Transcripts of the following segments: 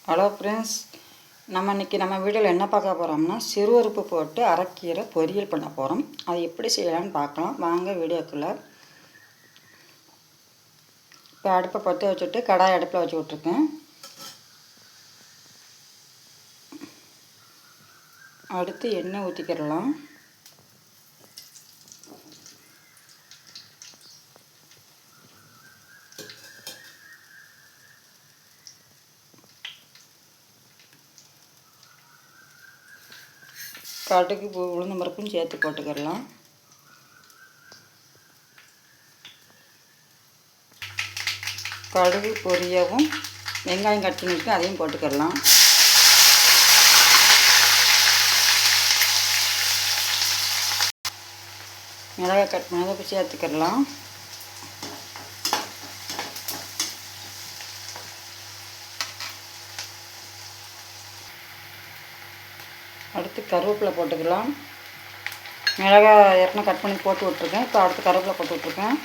Hello friends, இன்றைக்கி நம்ம வீடியோவில் என்ன பார்க்க போகிறோம்னா சிறுபருப்பு போட்டு அரைக்கீரை பொரியல் பண்ண போகிறோம். அது எப்படி செய்யலான்னு பார்க்கலாம் வாங்க வீடியோக்குள்ளே. இப்போ அடுப்பை பற்ற வச்சுட்டு கடாய் அடுப்பில் வச்சு விட்ருக்கேன். அடுத்து எண்ணெய் ஊற்றிக்கிடலாம். கடுகு உளுந்தம் பருப்பும் சேர்த்து போட்டுக்கிடலாம். கடுகு பொரியவும் வெங்காயம் கட் பண்ணிட்டு அதையும் போட்டுக்கிடலாம். மிளகாய் கட் பண்ணதை சேர்த்துக்கிடலாம். அடுத்து கருவேப்பிலை போட்டுக்கலாம். மிளகாய் ஏற்கனவே கட் பண்ணி போட்டு விட்ருக்கேன். இப்போ அடுத்து கருவேப்பிலை போட்டு விட்ருக்கேன்.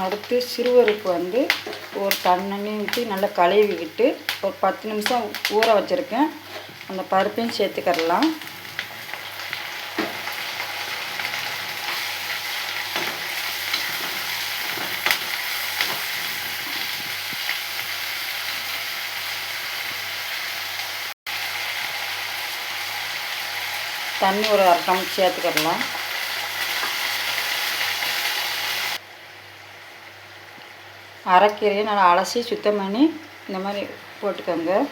அடுத்து சிறுபருப்பு ஒரு தண்ணி ஊற்றி நல்லா கழுவிக்கிட்டு ஒரு 10 நிமிஷம் ஊற வச்சுருக்கேன். அந்த பருப்பையும் சேர்த்துக்கிடலாம். தண்ணி ஒரு 1/2 டம்ளர் சேர்த்துக்கிடலாம். அரைக்கீரையை நல்லா அலசி சுத்தம் பண்ணி இந்த மாதிரி போட்டுக்கிடலாம்.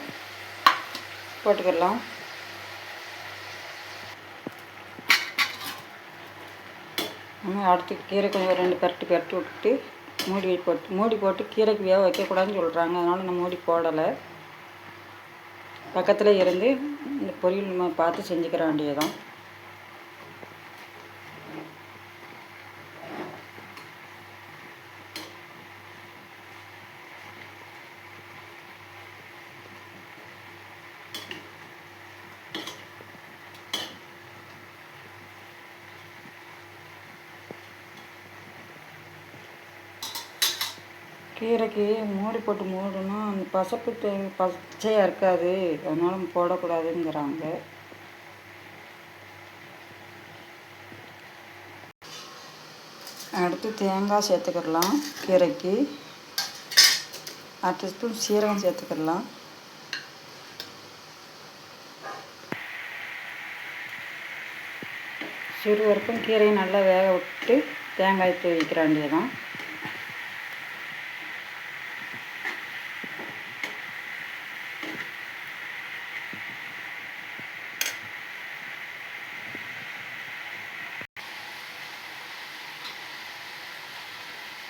அடுத்து கீரை கொஞ்சம் 2 பெரட்டு விட்டுட்டு மூடி போட்டு கீரைக்கு வேக வைக்கக்கூடாதுன்னு சொல்கிறாங்க. அதனால் நான் மூடி போடலை. பக்கத்தில் இருந்து இந்த பொரியல் நம்ம பார்த்து செஞ்சுக்கிற வேண்டியதுதான். கீரைக்கு மூடி போட்டு மூடணும். அந்த பச்சையாக இருக்காது, அதனால் போடக்கூடாதுங்கிறாங்க. அடுத்து தேங்காய் சேர்த்துக்கிடலாம். கீரைக்கு 1/2 ஸ்பூன் சீரகம் சேர்த்துக்கிடலாம். சிறுபருப்பும் கீரையும் நல்லா வேக விட்டு தேங்காய் தூவிக்கிற வேண்டியதுதான்.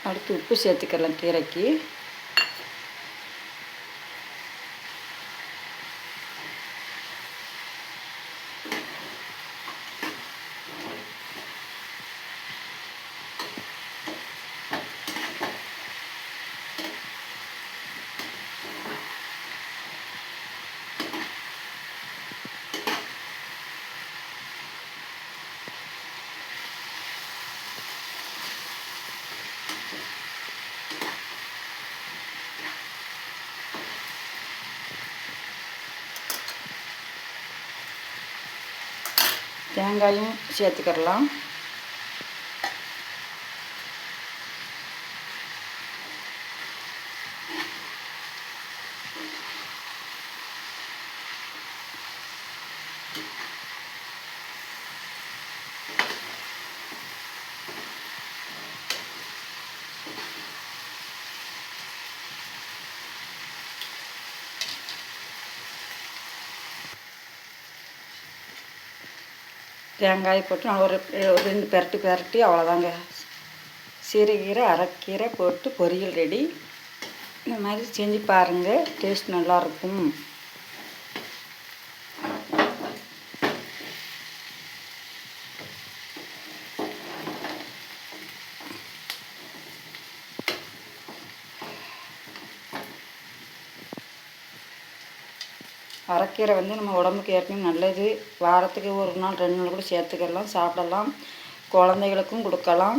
அடுத்து உப்பு சேர்த்துக்கலாம் கீரைக்கு. தேங்காயும் சேர்த்துக்கிடலாம். தேங்காய் போட்டு நான் ஒரு 2 பெரட்டி அவ்வளோதாங்க. சிறுகீரை அரைக்கீரை போட்டு பொரியல் ரெடி. இந்த மாதிரி செஞ்சு பாருங்கள், டேஸ்ட் நல்லாயிருக்கும். அரைக்கீரை வந்து நம்ம உடம்புக்கு ஏற்கனவே நல்லது. வாரத்துக்கு 1 நாள் 2 நாள் கூட சேர்த்துக்கலாம், சாப்பிடலாம். குழந்தைகளுக்கும் கொடுக்கலாம்.